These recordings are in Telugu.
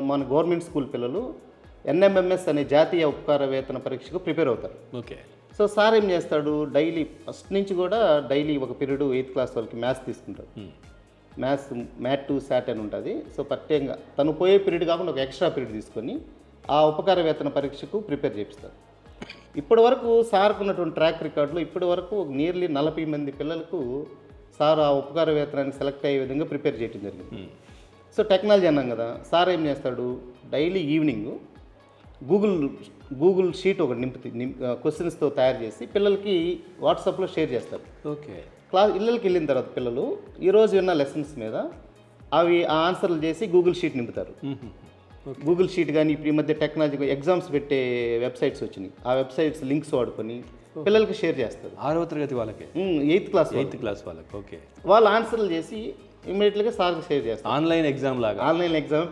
మన గవర్నమెంట్ స్కూల్ పిల్లలు ఎన్ఎంఎంఎస్ అనే జాతీయ ఉపకార వేతన పరీక్షకు ప్రిపేర్ అవుతారు. ఓకే. సో సార్ ఏం చేస్తాడు, డైలీ ఫస్ట్ నుంచి కూడా డైలీ ఒక పీరియడ్ 8th క్లాస్ వాళ్ళకి మ్యాథ్స్ తీసుకుంటాడు. మ్యాట్ టు శాట్ అని ఉంటుంది. సో ప్రత్యేకంగా తను పోయే పీరియడ్ కాకుండా ఒక ఎక్స్ట్రా పీరియడ్ తీసుకొని ఆ ఉపకార వేతన పరీక్షకు ప్రిపేర్ చేపిస్తారు. ఇప్పటి వరకు సార్కు ఉన్నటువంటి ట్రాక్ రికార్డులో ఇప్పటి వరకు నియర్లీ 40 మంది పిల్లలకు సార్ ఆ ఉపకార వేతనానికి సెలెక్ట్ అయ్యే విధంగా ప్రిపేర్ చేయడం జరిగింది. సో టెక్నాలజీ అన్నాం కదా, సార్ ఏం చేస్తాడు, డైలీ ఈవినింగ్ గూగుల్ షీట్ ఒకటి క్వశ్చన్స్తో తయారు చేసి పిల్లలకి వాట్సాప్లో షేర్ చేస్తారు. ఓకే. ఇళ్ళకి వెళ్ళిన తర్వాత పిల్లలు ఈరోజు విన్న లెసన్స్ మీద అవి ఆ ఆన్సర్లు చేసి గూగుల్ షీట్ నింపుతారు. గూగుల్ షీట్ కానీ ఇప్పుడు ఈ మధ్య టెక్నాలజీ ఎగ్జామ్స్ పెట్టే వెబ్సైట్స్ వచ్చినాయి. ఆ వెబ్సైట్స్ లింక్స్ వాడుకొని పిల్లలకి షేర్ చేస్తారు. 6వ తరగతి వాళ్ళకి, 8th క్లాస్ వాళ్ళకి. ఓకే. వాళ్ళు ఆన్సర్లు చేసి ఇమీడియట్గా సార్కి షేర్ చేస్తారు. ఆన్లైన్ ఎగ్జామ్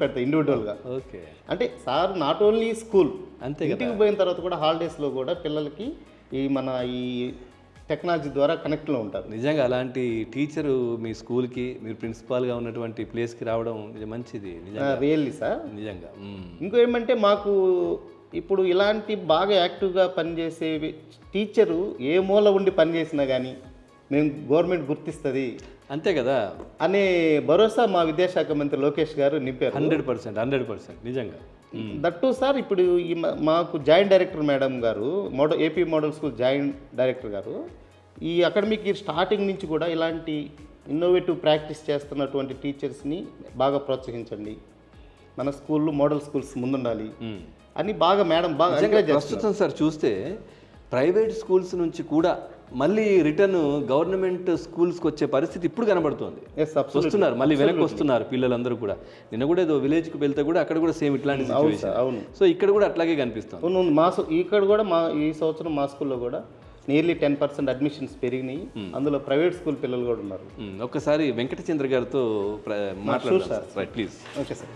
పెడతారు ఇండివిజువల్గా. ఓకే. అంటే సార్ నాట్ ఓన్లీ స్కూల్, అంతే ఇంటికి పోయిన తర్వాత కూడా హాలిడేస్లో కూడా పిల్లలకి ఈ టెక్నాలజీ ద్వారా కనెక్ట్లో ఉంటారు. నిజంగా అలాంటి టీచరు మీ స్కూల్కి, మీరు ప్రిన్సిపాల్గా ఉన్నటువంటి ప్లేస్కి రావడం మంచిది రియల్లీ సార్. నిజంగా. ఇంకో ఏమంటే మాకు ఇప్పుడు ఇలాంటి బాగా యాక్టివ్గా పనిచేసే టీచరు ఏ మూల ఉండి పనిచేసినా కానీ మేము గవర్నమెంట్ గుర్తిస్తుంది అంతే కదా అనే భరోసా మా విద్యాశాఖ మంత్రి లోకేష్ గారు నింపారు. 100% నిజంగా. దట్టు సార్ ఇప్పుడు మాకు జాయింట్ డైరెక్టర్ మేడం గారు, AP model school joint director గారు ఈ అకాడమిక్ ఇయర్ స్టార్టింగ్ నుంచి కూడా ఇలాంటి ఇన్నోవేటివ్ ప్రాక్టీస్ చేస్తున్నటువంటి టీచర్స్ని బాగా ప్రోత్సహించండి, మన స్కూళ్ళు మోడల్ స్కూల్స్ ముందుండాలి అని బాగా మేడం బాగా ఎంకరేజ్ చేస్తున్నారు. ప్రస్తుతం సార్ చూస్తే ప్రైవేట్ స్కూల్స్ నుంచి కూడా మళ్ళీ రిటర్న్ గవర్నమెంట్ స్కూల్స్కి వచ్చే పరిస్థితి ఇప్పుడు కనబడుతుంది. వస్తున్నారు, మళ్ళీ వెనక్కి వస్తున్నారు పిల్లలందరూ కూడా. నిన్న కూడా ఏదో విలేజ్కి వెళ్తే కూడా అక్కడ కూడా సేమ్ ఇట్లాంటి సిచ్యువేషన్. అవును. సో ఇక్కడ కూడా అట్లాగే కనిపిస్తుంది. ఇక్కడ కూడా ఈ సంవత్సరం మా స్కూల్లో కూడా నియర్లీ 10% అడ్మిషన్స్ పెరిగినాయి. అందులో ప్రైవేట్ స్కూల్ పిల్లలు కూడా ఉన్నారు. ఒక్కసారి వెంకటచంద్ర గారితో మాట్లాడారు సార్, ప్లీజ్. Okay sir.